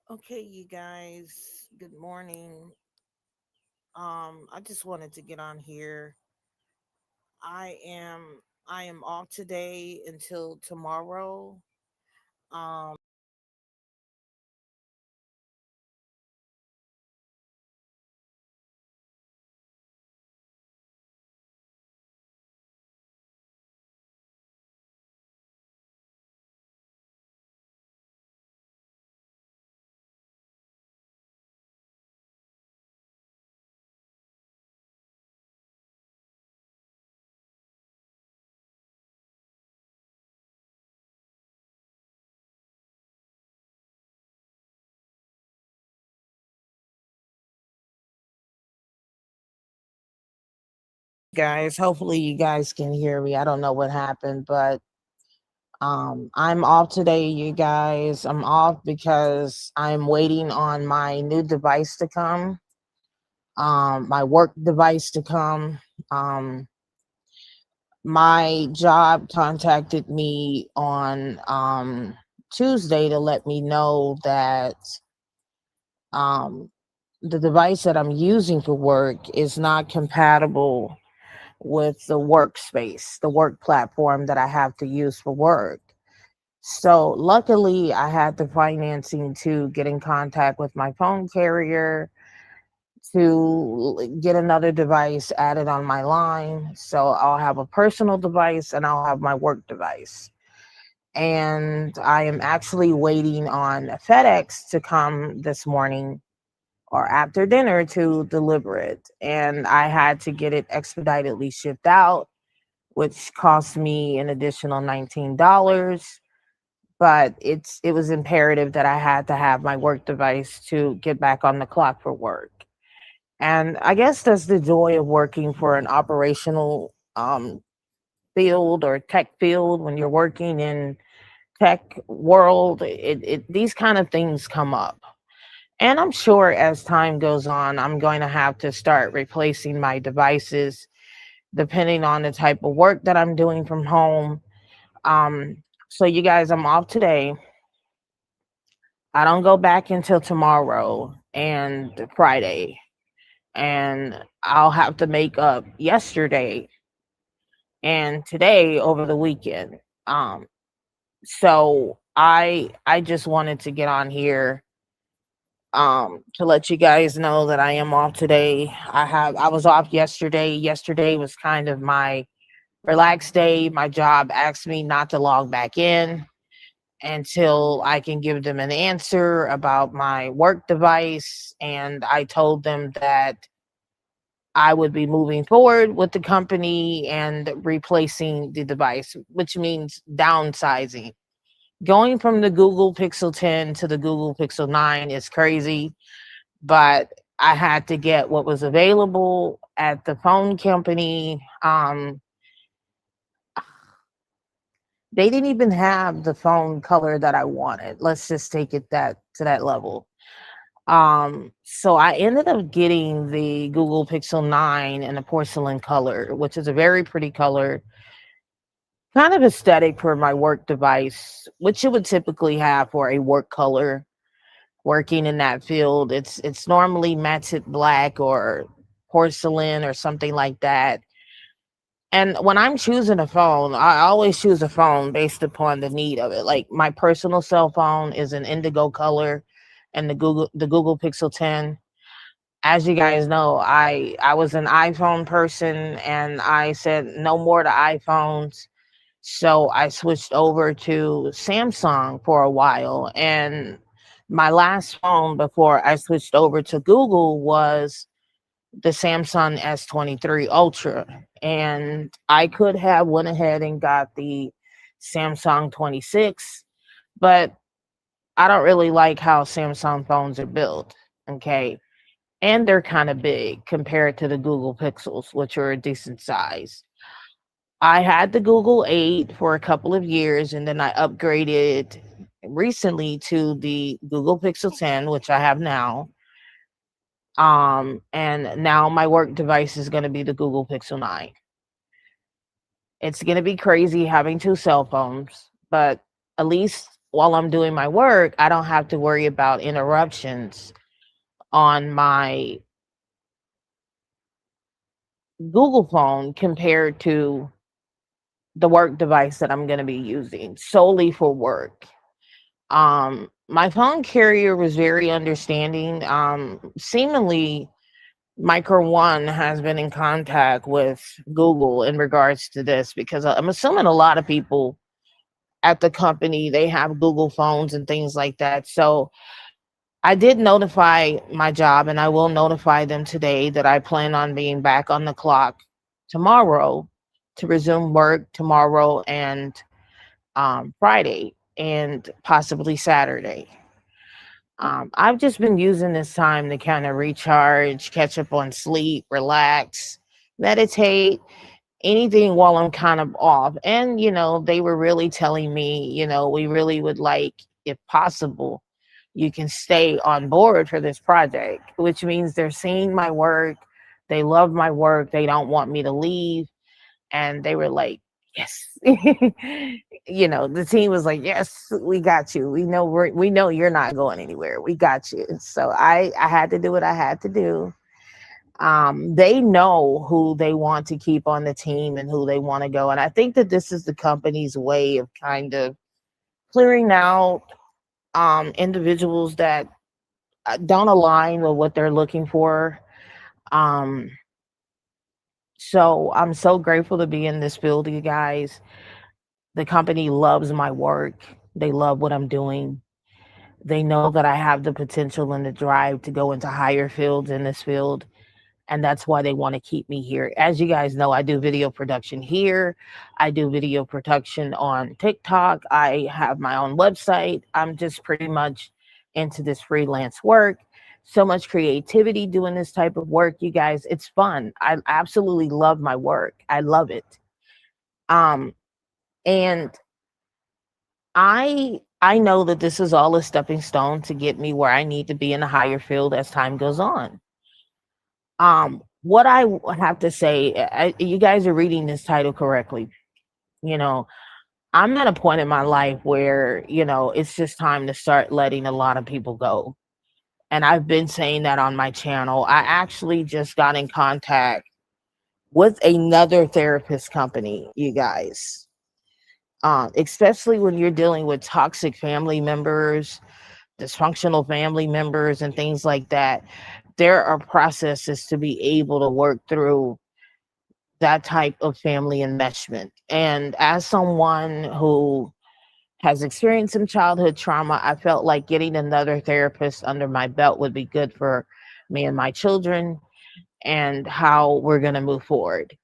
Okay, you guys, good morning. I just wanted to get on here. I am I am off today until tomorrow. Um guys, hopefully you guys can hear me. I don't know what happened, but I'm off today, you guys. I'm off because I'm waiting on my new device to come. My work device to come. Um my job contacted me on Tuesday to let me know that um, the device that I'm using for work is not compatible with the workspace, the work platform that I have to use for work. So, luckily, I had the financing to get in contact with my phone carrier to get another device added on my line. So, I'll have a personal device and I'll have my work device. And I am actually waiting on FedEx to come this morning or after dinner to deliver it. And I had to get it expeditedly shipped out, which cost me an additional $19. But it was imperative that I had to have my work device to get back on the clock for work. And I guess that's the joy of working for an operational field or tech field when you're working in tech world. These kind of things come up. And I'm sure as time goes on, I'm going to have to start replacing my devices depending on the type of work that I'm doing from home. Um, so, you guys, I'm off today. I don't go back until tomorrow and Friday. And I'll have to make up yesterday and today over the weekend. So I just wanted to get on here to let you guys know that I am off today. I was off yesterday. Yesterday was kind of my relaxed day. My job asked me not to log back in until I can give them an answer about my work device, and I told them that I would be moving forward with the company and replacing the device, which means downsizing. Going from the Google Pixel 10 to the Google Pixel 9 is crazy, but I had to get what was available at the phone company. They didn't even have the phone color that I wanted. Let's just take it that to that level. So I ended up getting the Google Pixel 9 in a porcelain color, which is a very pretty color, kind of aesthetic for my work device, which you would typically have for a work color working in that field. It's normally matte black or porcelain or something like that. And when I'm choosing a phone, I always choose a phone based upon the need of it. Like my personal cell phone is an indigo color and the Google Pixel 10. As you guys know, I was an iPhone person and I said no more to iPhones. So I switched over to Samsung for a while, and my last phone before I switched over to Google was the Samsung S23 Ultra, and I could have went ahead and got the Samsung 26, but I don't really like how Samsung phones are built. Okay, and they're kind of big compared to the Google Pixels, which are a decent size. I had the Google 8 for a couple of years and then I upgraded recently to the Google Pixel 10, which I have now. And now my work device is going to be the Google Pixel 9. It's going to be crazy having two cell phones, but at least while I'm doing my work, I don't have to worry about interruptions on my Google phone compared to the work device that I'm going to be using solely for work. My phone carrier was very understanding. Seemingly, Micro One has been in contact with Google in regards to this because I'm assuming a lot of people at the company they have Google phones and things like that. So I did notify my job, and I will notify them today that I plan on being back on the clock tomorrow to resume work tomorrow and Friday and possibly Saturday. I've just been using this time to kind of recharge, catch up on sleep, relax, meditate, anything while I'm kind of off. And, they were really telling me, we really would like, if possible, you can stay on board for this project, which means they're seeing my work. They love my work. They don't want me to leave. And they were like, yes. The team was like, yes, we got you. We know you're not going anywhere. We got you. So I had to do what I had to do. They know who they want to keep on the team and who they want to go. And I think that this is the company's way of kind of clearing out individuals that don't align with what they're looking for. Um, so I'm so grateful to be in this field, you guys. The company loves my work. They love what I'm doing. They know that I have the potential and the drive to go into higher fields in this field. And that's why they want to keep me here. As you guys know, I do video production here. I do video production on TikTok. I have my own website. I'm just pretty much into this freelance work. So much creativity doing this type of work, you guys. It's fun. I absolutely love my work. I love it. Um, and I know that this is all a stepping stone to get me where I need to be in a higher field as time goes on. What I have to say, you guys are reading this title correctly. You know, I'm at a point in my life where, it's just time to start letting a lot of people go. And I've been saying that on my channel. I actually just got in contact with another therapist company, you guys. Especially when you're dealing with toxic family members, dysfunctional family members, and things like that. There are processes to be able to work through that type of family enmeshment. And as someone who has experienced some childhood trauma, I felt like getting another therapist under my belt would be good for me and my children and how we're going to move forward.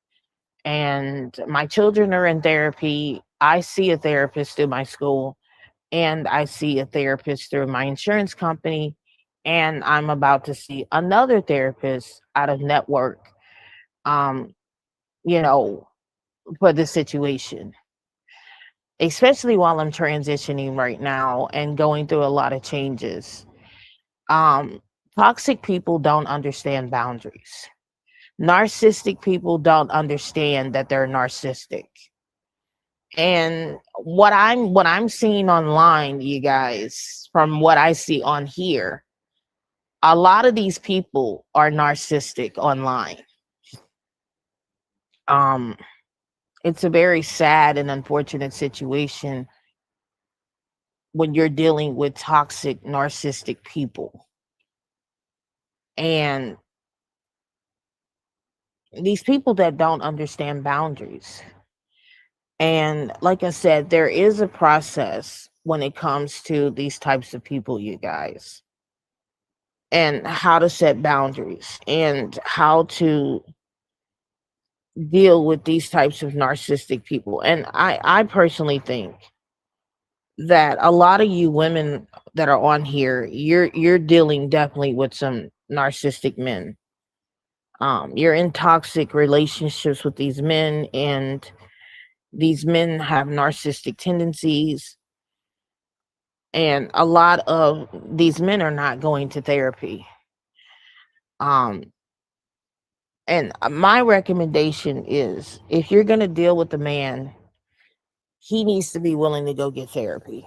And my children are in therapy. I see a therapist through my school, and I see a therapist through my insurance company. And I'm about to see another therapist out of network, um, you know, for the situation, especially while I'm transitioning right now and going through a lot of changes. Um, Toxic people don't understand boundaries. Narcissistic people don't understand that they're narcissistic. And what I'm seeing online, you guys, from what I see on here, a lot of these people are narcissistic online. Um, it's a very sad and unfortunate situation when you're dealing with toxic, narcissistic people. And these people that don't understand boundaries. And like I said, there is a process when it comes to these types of people, you guys, and how to set boundaries and how to deal with these types of narcissistic people. And I personally think that a lot of you women that are on here, you're dealing definitely with some narcissistic men. You're in toxic relationships with these men, and these men have narcissistic tendencies, and a lot of these men are not going to therapy. Um, and my recommendation is, if you're going to deal with the man, he needs to be willing to go get therapy.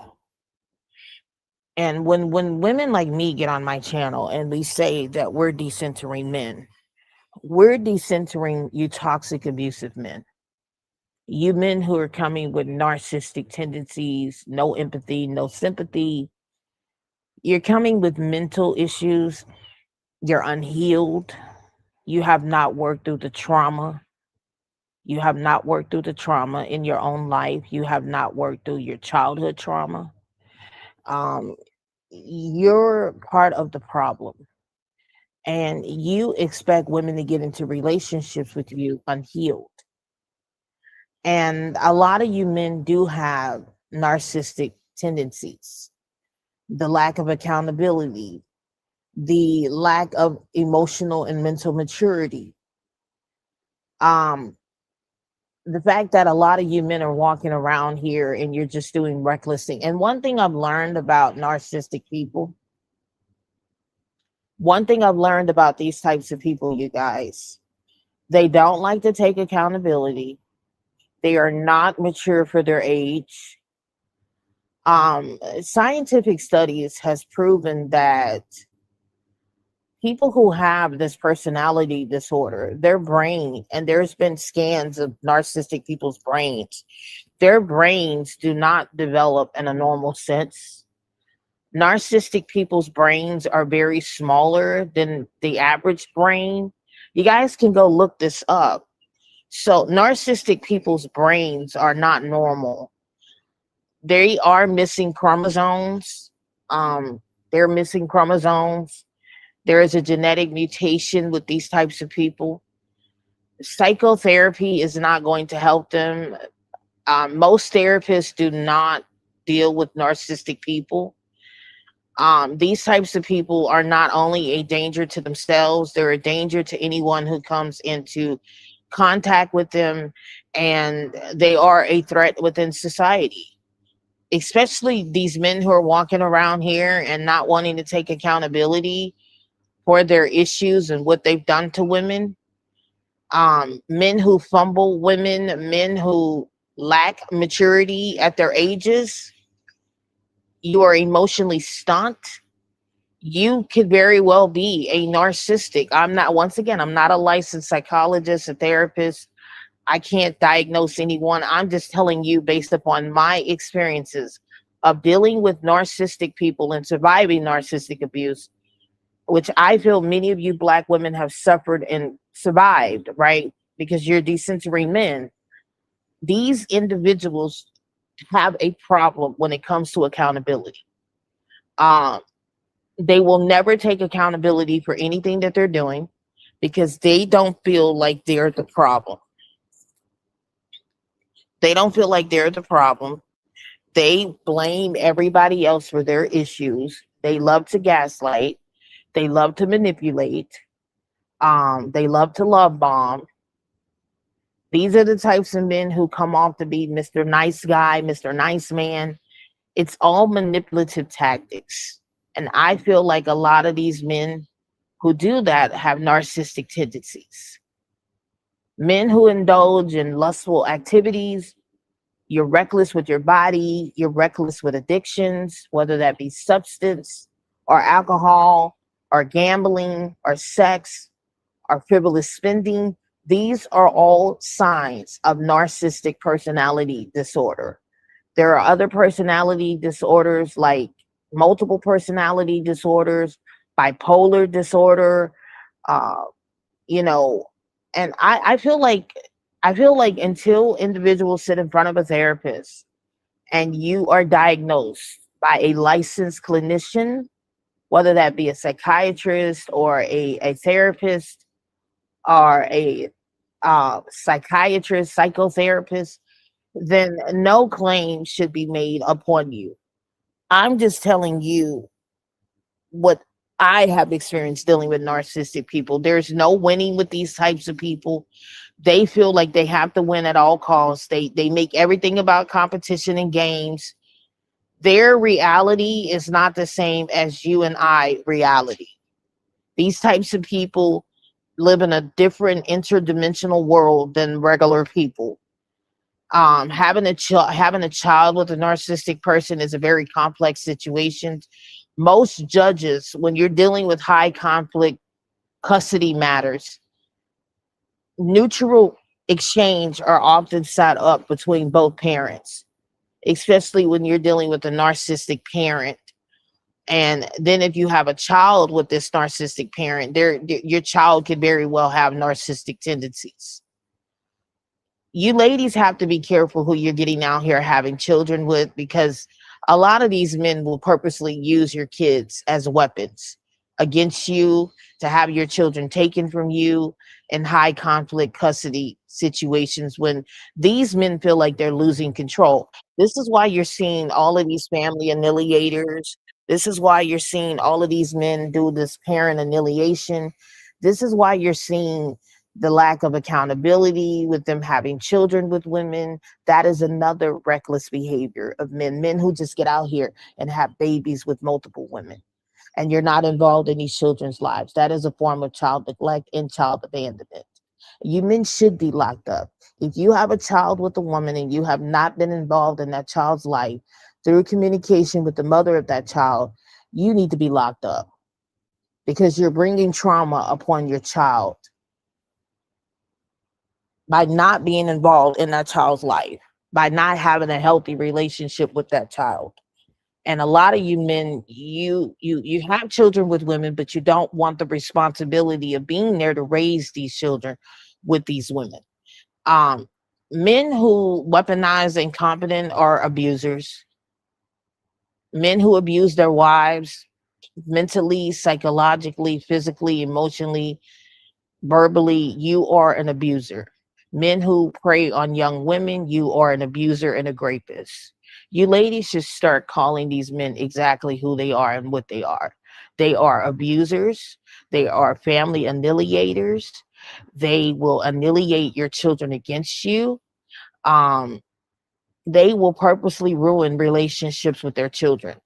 And when women like me get on my channel and we say that we're decentering men, we're decentering you toxic, abusive men. You men who are coming with narcissistic tendencies, no empathy, no sympathy. You're coming with mental issues. You're unhealed. You have not worked through the trauma. You have not worked through the trauma in your own life. You have not worked through your childhood trauma. Um, you're part of the problem. And you expect women to get into relationships with you unhealed. And a lot of you men do have narcissistic tendencies, the lack of accountability, the lack of emotional and mental maturity. Um, the fact that a lot of you men are walking around here and you're just doing reckless things. And one thing I've learned about narcissistic people, one thing I've learned about these types of people, you guys, they don't like to take accountability. They are not mature for their age. Scientific studies has proven that people who have this personality disorder, their brain, and there's been scans of narcissistic people's brains, their brains do not develop in a normal sense. Narcissistic people's brains are very smaller than the average brain. You guys can go look this up. So narcissistic people's brains are not normal. They are missing chromosomes. Um, they're missing chromosomes. There is a genetic mutation with these types of people. Psychotherapy is not going to help them. Most therapists do not deal with narcissistic people. These types of people are not only a danger to themselves, they're a danger to anyone who comes into contact with them, and they are a threat within society. Especially these men who are walking around here and not wanting to take accountability for their issues and what they've done to women. Men who fumble women, men who lack maturity at their ages. You are emotionally stunt. You could very well be a narcissistic. Once again, I'm not a licensed psychologist, a therapist. I can't diagnose anyone. I'm just telling you based upon my experiences of dealing with narcissistic people and surviving narcissistic abuse, which I feel many of you Black women have suffered and survived, right? Because you're decentering men. These individuals have a problem when it comes to accountability. Um, they will never take accountability for anything that they're doing because they don't feel like they're the problem. They don't feel like they're the problem. They blame everybody else for their issues. They love to gaslight. They love to manipulate. They love to love bomb. These are the types of men who come off to be Mr. Nice Guy, Mr. Nice Man. It's all manipulative tactics. And I feel like a lot of these men who do that have narcissistic tendencies. Men who indulge in lustful activities, you're reckless with your body, you're reckless with addictions, whether that be substance or alcohol or gambling or sex or frivolous spending. These are all signs of narcissistic personality disorder. There are other personality disorders like multiple personality disorders, bipolar disorder, uh, you know, and I feel like until individuals sit in front of a therapist and you are diagnosed by a licensed clinician, whether that be a psychiatrist or a therapist or a psychiatrist, psychotherapist, then no claim should be made upon you. I'm just telling you what I have experienced dealing with narcissistic people. There's no winning with these types of people. They feel like they have to win at all costs. They make everything about competition and games. Their reality is not the same as you and I reality. These types of people live in a different interdimensional world than regular people. Having a child with a narcissistic person is a very complex situation. Most judges, when you're dealing with high conflict custody matters, neutral exchange are often set up between both parents, especially when you're dealing with a narcissistic parent. And then if you have a child with this narcissistic parent, your child could very well have narcissistic tendencies. You ladies have to be careful who you're getting out here having children with, because a lot of these men will purposely use your kids as weapons against you, to have your children taken from you in high conflict custody situations when these men feel like they're losing control. This is why you're seeing all of these family annihilators. This is why you're seeing all of these men do this parent annihilation. This is why you're seeing the lack of accountability with them having children with women. That is another reckless behavior of men who just get out here and have babies with multiple women, and you're not involved in these children's lives. That is a form of child neglect and child abandonment. You men should be locked up. If you have a child with a woman and you have not been involved in that child's life through communication with the mother of that child, you need to be locked up, because you're bringing trauma upon your child by not being involved in that child's life, by not having a healthy relationship with that child. And a lot of you men, you have children with women, but you don't want the responsibility of being there to raise these children with these women. Um, Men who weaponize incompetent are abusers. Men who abuse their wives mentally, psychologically, physically, emotionally, verbally, you are an abuser. Men who prey on young women, you are an abuser and a rapist. You ladies should start calling these men exactly who they are and what they are. They are abusers. They are family annihilators. They will annihilate your children against you. Um, they will purposely ruin relationships with their children.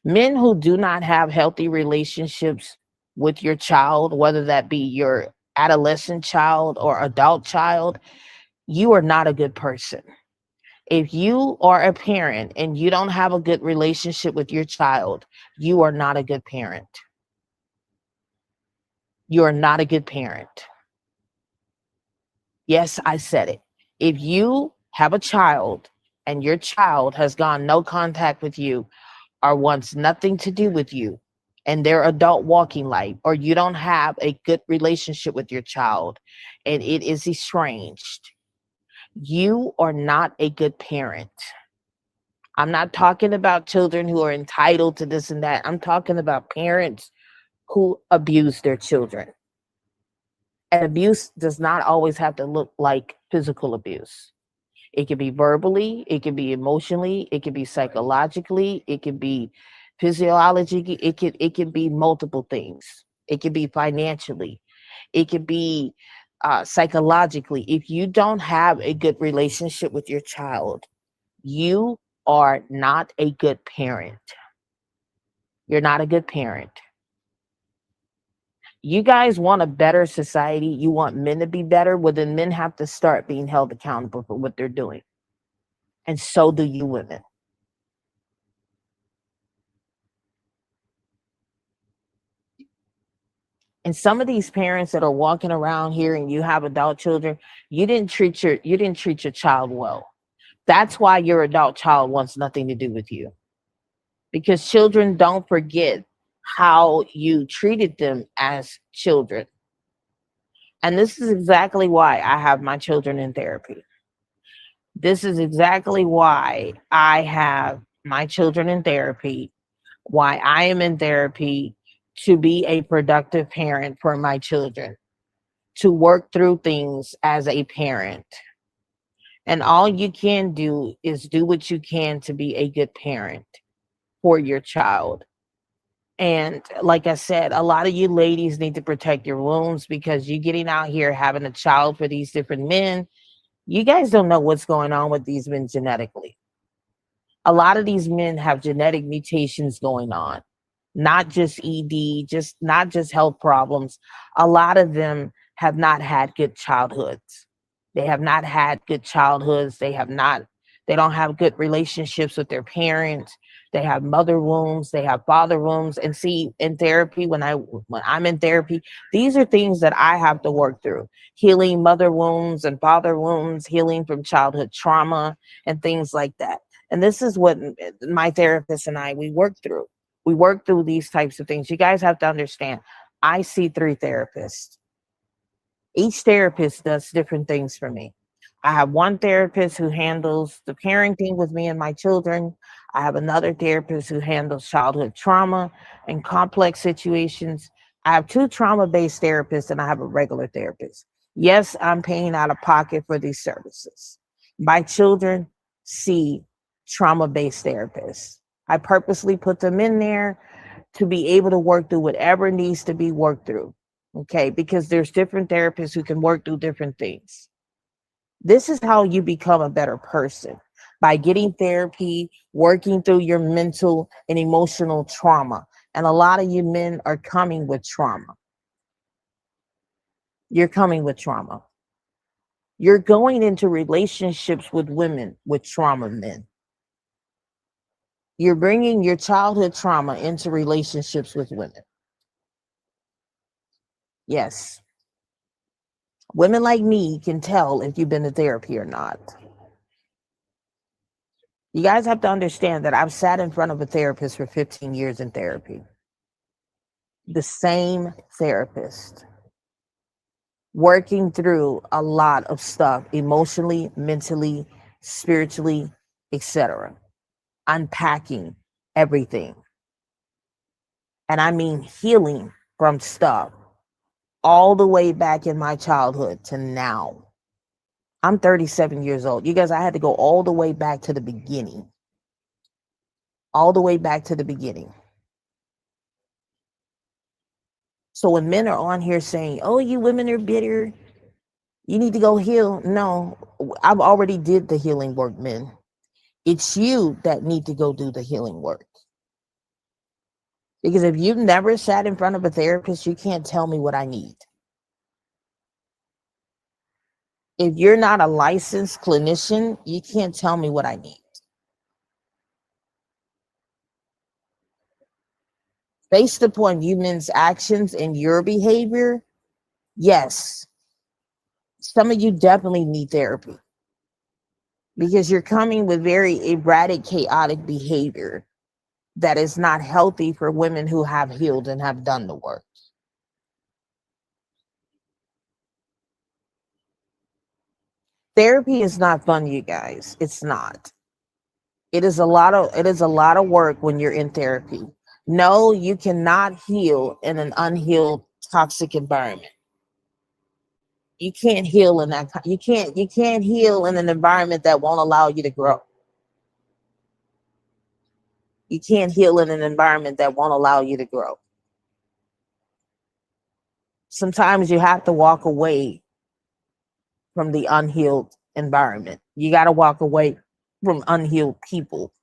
Men who do not have healthy relationships with your child, whether that be your adolescent child or adult child, you are not a good person. If you are a parent and you don't have a good relationship with your child, you are not a good parent. You are not a good parent. Yes, I said it. If you have a child and your child has gone no contact with you or wants nothing to do with you and their adult walking life, or you don't have a good relationship with your child and it is estranged, you are not a good parent. I'm not talking about children who are entitled to this and that. I'm talking about parents who abuse their children. And abuse does not always have to look like physical abuse. It can be verbally, it can be emotionally, it can be psychologically, it can be physiology, it can be multiple things. It can be financially, it can be psychologically. If you don't have a good relationship with your child, you are not a good parent. You're not a good parent. You guys want a better society. You want men to be better. Well, then men have to start being held accountable for what they're doing. And so do you women. And some of these parents that are walking around here and you have adult children, you didn't treat your child well. That's why your adult child wants nothing to do with you. Because children don't forget how you treated them as children. And this is exactly why I have my children in therapy. This is exactly why I have my children in therapy, why I am in therapy, to be a productive parent for my children, to work through things as a parent. And all you can do is do what you can to be a good parent for your child. And like I said, a lot of you ladies need to protect your wounds, because you getting out here having a child for these different men, you guys don't know what's going on with these men genetically. A lot of these men have genetic mutations going on, not just ED, just not just health problems. A lot of them have not had good childhoods. They have not had good childhoods. They don't have good relationships with their parents. They have mother wounds, they have father wounds. And see, in therapy, when I'm in therapy, these are things that I have to work through. Healing mother wounds and father wounds, healing from childhood trauma and things like that. And this is what my therapist and we work through. We work through these types of things. You guys have to understand, I see 3 therapists. Each therapist does different things for me. I have one therapist who handles the parenting with me and my children. I have another therapist who handles childhood trauma and complex situations. I have 2 trauma based therapists and I have a regular therapist. Yes, I'm paying out of pocket for these services. My children see trauma based therapists. I purposely put them in there to be able to work through whatever needs to be worked through. Okay, because there's different therapists who can work through different things. This is how you become a better person, by getting therapy, working through your mental and emotional trauma. And a lot of you men are coming with trauma. You're coming with trauma. You're going into relationships with women with trauma men. You're bringing your childhood trauma into relationships with women. Yes. Women like me can tell if you've been to therapy or not. You guys have to understand that I've sat in front of a therapist for 15 years in therapy. The same therapist, working through a lot of stuff emotionally, mentally, spiritually, etc. Unpacking everything. And I mean healing from stuff all the way back in my childhood to now. I'm 37 years old. You guys, I had to go all the way back to the beginning. All the way back to the beginning. So when men are on here saying, oh, you women are bitter, you need to go heal. No, I've already did the healing work, men. It's you that need to go do the healing work. Because if you've never sat in front of a therapist, you can't tell me what I need. If you're not a licensed clinician, you can't tell me what I need. Based upon you men's actions and your behavior, yes, some of you definitely need therapy. Because you're coming with very erratic, chaotic behavior that is not healthy for women who have healed and have done the work. Therapy is not fun, you guys. It's not. It is a lot of work when you're in therapy. No, you cannot heal in an unhealed, toxic environment. You can't heal in that. You can't heal in an environment that won't allow you to grow. You can't heal in an environment that won't allow you to grow. Sometimes you have to walk away from the unhealed environment. You got to walk away from unhealed people.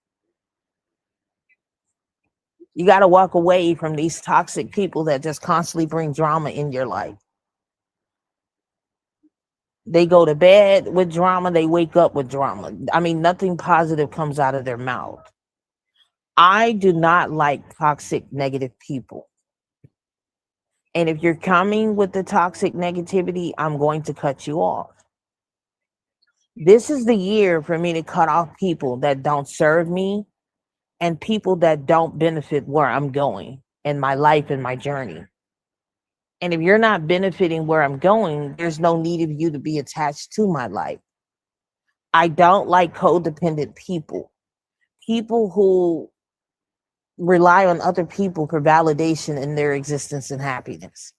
You got to walk away from these toxic people that just constantly bring drama in your life. They go to bed with drama, they wake up with drama. I mean, nothing positive comes out of their mouth. I do not like toxic, negative people. And if you're coming with the toxic negativity, I'm going to cut you off. This is the year for me to cut off people that don't serve me and people that don't benefit where I'm going in my life and my journey. And if you're not benefiting where I'm going, there's no need of you to be attached to my life. I don't like codependent people, people who rely on other people for validation in their existence and happiness.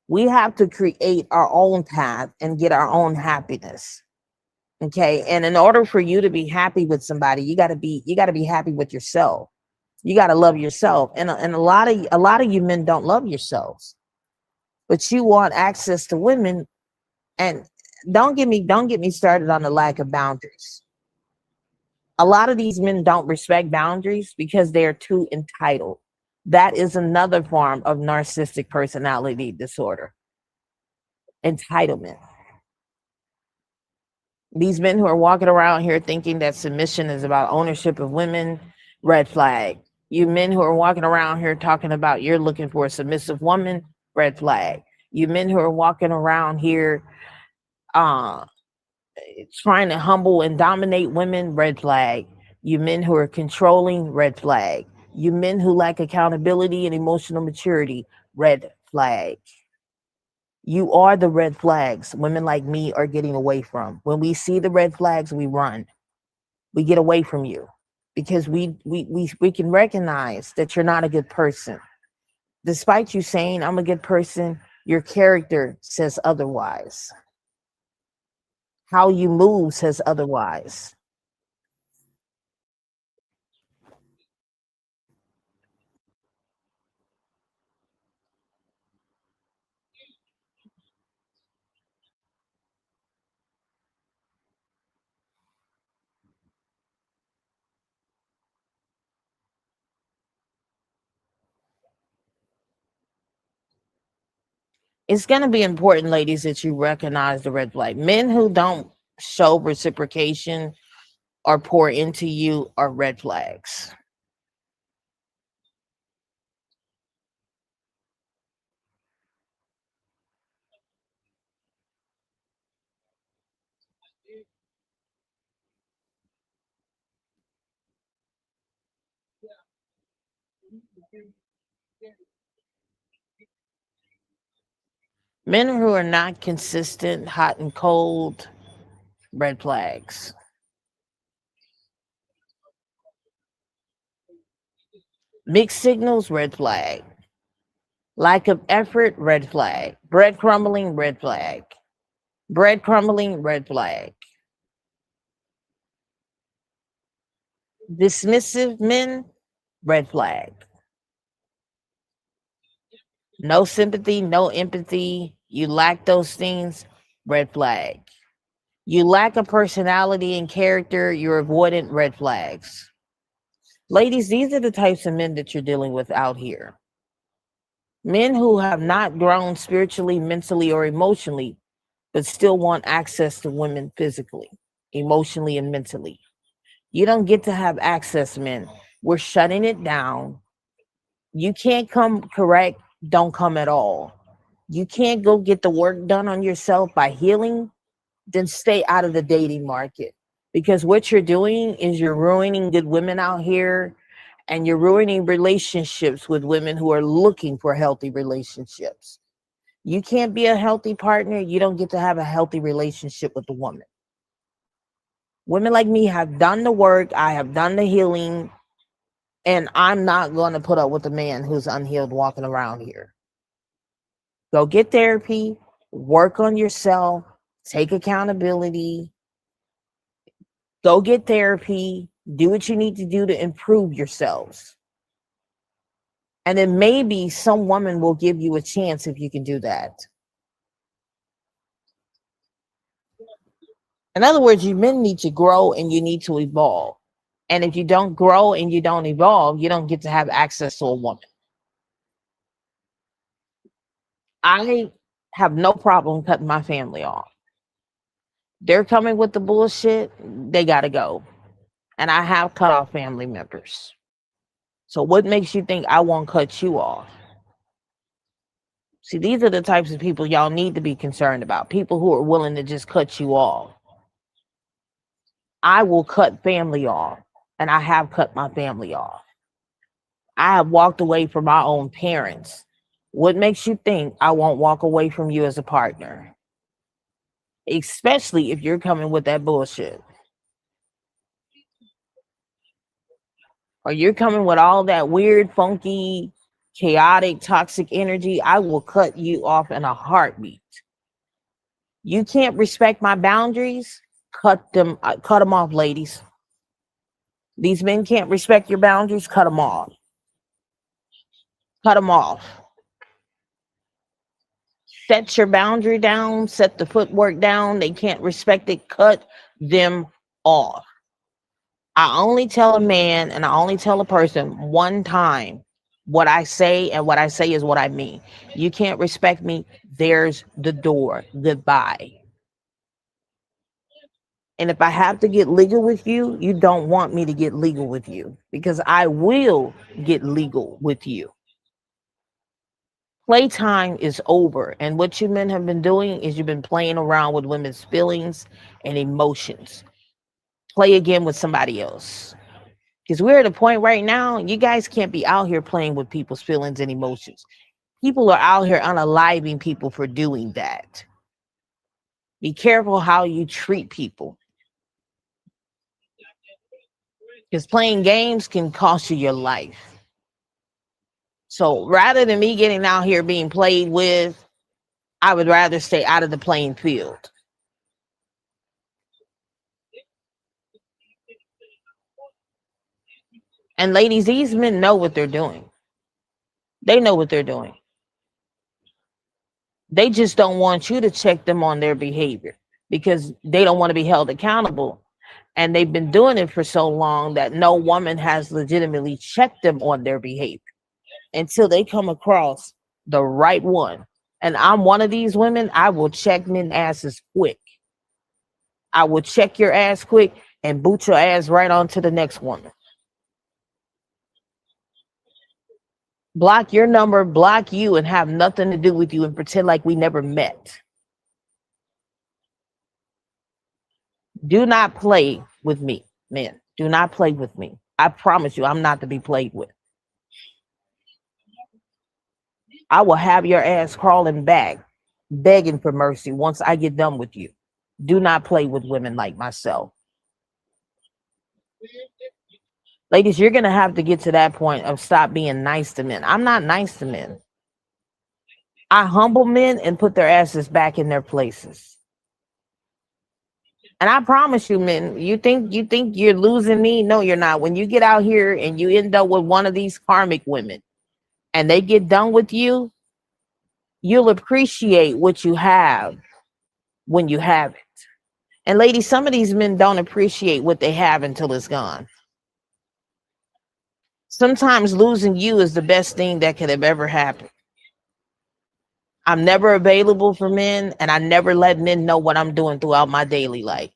We have to create our own path and get our own happiness. Okay. And in order for you to be happy with somebody, you gotta be happy with yourself. You gotta love yourself. And a lot of you men don't love yourselves, but you want access to women. And don't get me started on the lack of boundaries. A lot of these men don't respect boundaries because they're too entitled. That is another form of narcissistic personality disorder. Entitlement. These men who are walking around here thinking that submission is about ownership of women, red flag. You men who are walking around here talking about you're looking for a submissive woman, red flag. You men who are walking around here uh, trying to humble and dominate women, red flag. You men who are controlling, red flag. You men who lack accountability and emotional maturity, red flag. You are the red flags women like me are getting away from. When we see the red flags, we run. We get away from you because we can recognize that you're not a good person. Despite you saying I'm a good person, your character says otherwise. How you move says otherwise. It's going to be important, ladies, that you recognize the red flag. Men who don't show reciprocation or pour into you are red flags. Men who are not consistent, hot and cold, red flags. Mixed signals, red flag. Lack of effort, red flag. Bread crumbling, red flag. Bread crumbling, red flag. Dismissive men, red flag. No sympathy, no empathy. You lack those things, red flag. You lack a personality and character, you're avoidant, red flags. Ladies, these are the types of men that you're dealing with out here. Men who have not grown spiritually, mentally, or emotionally, but still want access to women physically, emotionally, and mentally. You don't get to have access, men. We're shutting it down. You can't come correct, don't come at all. You can't go get the work done on yourself by healing, then stay out of the dating market. Because what you're doing is you're ruining good women out here and you're ruining relationships with women who are looking for healthy relationships. You can't be a healthy partner. You don't get to have a healthy relationship with a woman. Women like me have done the work, I have done the healing, and I'm not going to put up with a man who's unhealed walking around here. Go get therapy, work on yourself, take accountability, go get therapy, do what you need to do to improve yourselves. And then maybe some woman will give you a chance if you can do that. In other words, you men need to grow and you need to evolve. And if you don't grow and you don't evolve, you don't get to have access to a woman. I have no problem cutting my family off. They're coming with the bullshit, they got to go. And I have cut off family members. So what makes you think I won't cut you off? See, these are the types of people y'all need to be concerned about. People who are willing to just cut you off. I will cut family off, and I have cut my family off. I have walked away from my own parents. What makes you think I won't walk away from you as a partner? Especially if you're coming with that bullshit. Or you're coming with all that weird, funky, chaotic, toxic energy. I will cut you off in a heartbeat. You can't respect my boundaries, cut them off, ladies. These men can't respect your boundaries, cut them off. Cut them off. Set your boundary down, set the footwork down. They can't respect it, cut them off. I only tell a man and I only tell a person one time what I say, and what I say is what I mean. You can't respect me, there's the door. Goodbye. And if I have to get legal with you, you don't want me to get legal with you, because I will get legal with you. Playtime is over. And what you men have been doing is you've been playing around with women's feelings and emotions. Play again with somebody else. Because we're at a point right now, you guys can't be out here playing with people's feelings and emotions. People are out here unaliving people for doing that. Be careful how you treat people, because playing games can cost you your life. So rather than me getting out here being played with, I would rather stay out of the playing field. And ladies, these men know what they're doing. They know what they're doing. They just don't want you to check them on their behavior, because they don't want to be held accountable. And they've been doing it for so long that no woman has legitimately checked them on their behavior until they come across the right one. And I'm one of these women. I will check men asses quick. I will check your ass quick and boot your ass right on to the next woman. Block your number, block you, and have nothing to do with you, and pretend like we never met. Do not play with me, men. Do not play with me. I promise you, I'm not to be played with. I will have your ass crawling back, begging for mercy once I get done with you. Do not play with women like myself. Ladies, you're going to have to get to that point of stop being nice to men. I'm not nice to men. I humble men and put their asses back in their places. And I promise you, men, you think you're losing me? No, you're not. When you get out here and you end up with one of these karmic women and they get done with you, you'll appreciate what you have when you have it. And ladies, some of these men don't appreciate what they have until it's gone. Sometimes losing you is the best thing that could have ever happened. I'm never available for men, and I never let men know what I'm doing throughout my daily life.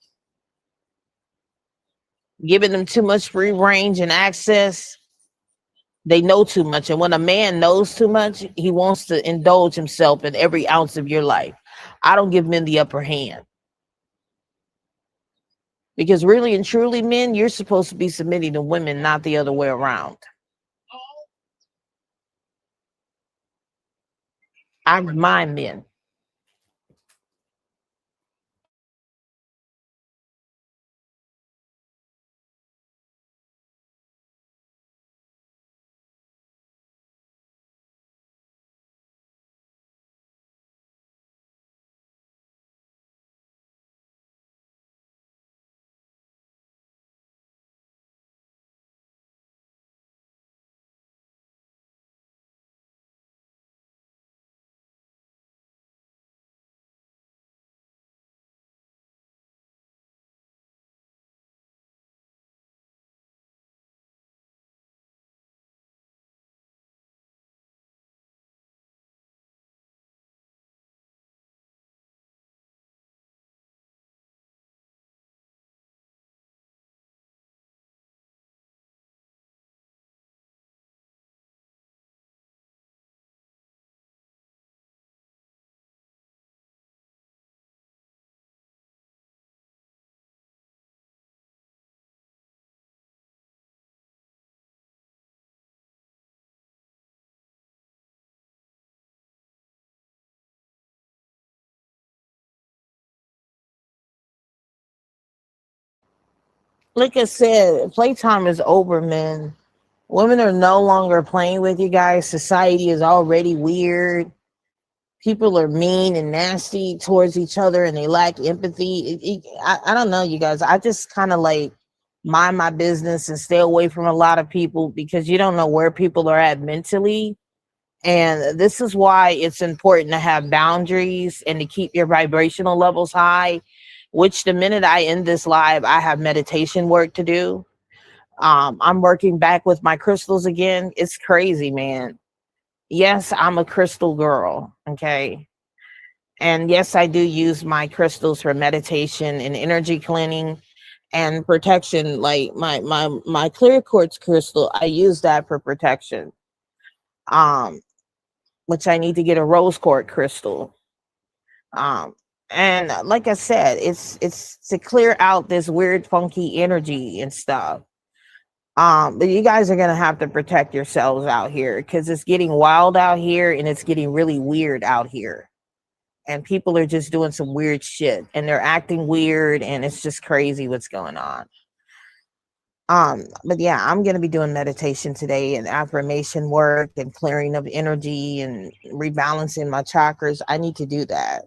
Giving them too much free range and access, they know too much. And when a man knows too much, he wants to indulge himself in every ounce of your life. I don't give men the upper hand. Because really and truly, men, you're supposed to be submitting to women, not the other way around. I remind men. Like I said, playtime is over, man. Women are no longer playing with you guys. Society is already weird. People are mean and nasty towards each other, and they lack empathy. I don't know, you guys. I just kind of like mind my business and stay away from a lot of people, because you don't know where people are at mentally. And this is why it's important to have boundaries and to keep your vibrational levels high, which the minute I end this live, I have meditation work to do. I'm working back with my crystals again. It's crazy, man. Yes, I'm a crystal girl. Okay. And yes, I do use my crystals for meditation and energy cleaning and protection. Like my clear quartz crystal, I use that for protection. Um, which I need to get a rose quartz crystal. Um, and like I said, it's to clear out this weird, funky energy and stuff. But you guys are gonna have to protect yourselves out here because it's getting wild out here and it's getting really weird out here. And people are just doing some weird shit and they're acting weird and it's just crazy what's going on. But yeah, I'm gonna be doing meditation today and affirmation work and clearing of energy and rebalancing my chakras. I need to do that.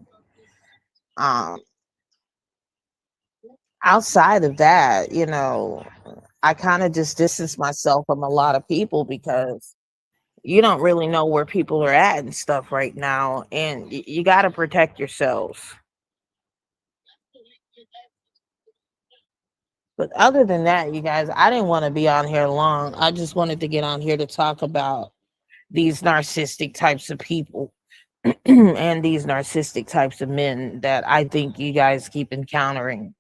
Um, outside of that, I kind of just distance myself from a lot of people because you don't really know where people are at and stuff right now, and you got to protect yourselves. But other than that, you guys, I didn't want to be on here long. I just wanted to get on here to talk about these narcissistic types of people and these narcissistic types of men that I think you guys keep encountering.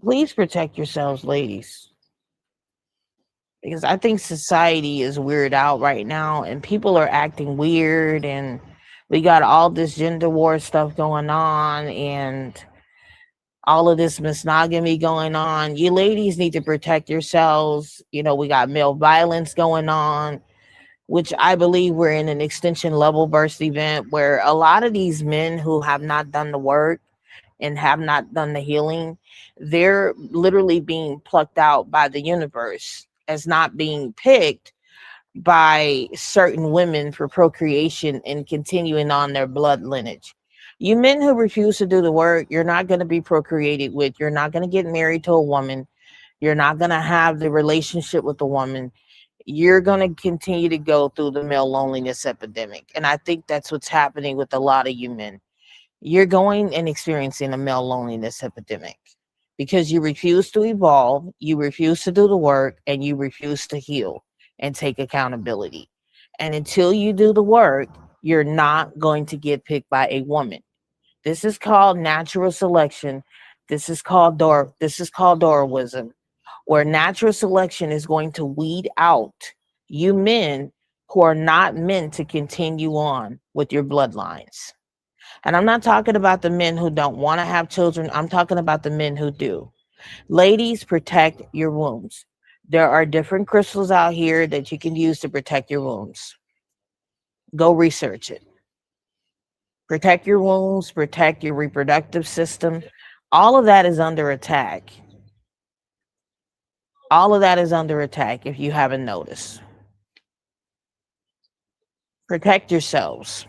Please protect yourselves, ladies, because I think society is weird out right now and people are acting weird and we got all this gender war stuff going on and all of this monogamy going on. You ladies need to protect yourselves. We got male violence going on, which I believe we're in an extension level burst event where a lot of these men who have not done the work and have not done the healing, they're literally being plucked out by the universe as not being picked by certain women for procreation and continuing on their blood lineage. You men who refuse to do the work, you're not going to be procreated with. You're not going to get married to a woman. You're not going to have the relationship with a woman. You're going to continue to go through the male loneliness epidemic. And I think that's what's happening with a lot of you men. You're going and experiencing a male loneliness epidemic because you refuse to evolve, you refuse to do the work, and you refuse to heal and take accountability. And until you do the work, you're not going to get picked by a woman. This is called natural selection. This is called Darwinism, where natural selection is going to weed out you men who are not meant to continue on with your bloodlines. And I'm not talking about the men who don't want to have children. I'm talking about the men who do. Ladies, protect your wombs. There are different crystals out here that you can use to protect your wombs. Go research it. Protect your wombs, protect your reproductive system. All of that is under attack. All of that is under attack if you haven't noticed. Protect yourselves.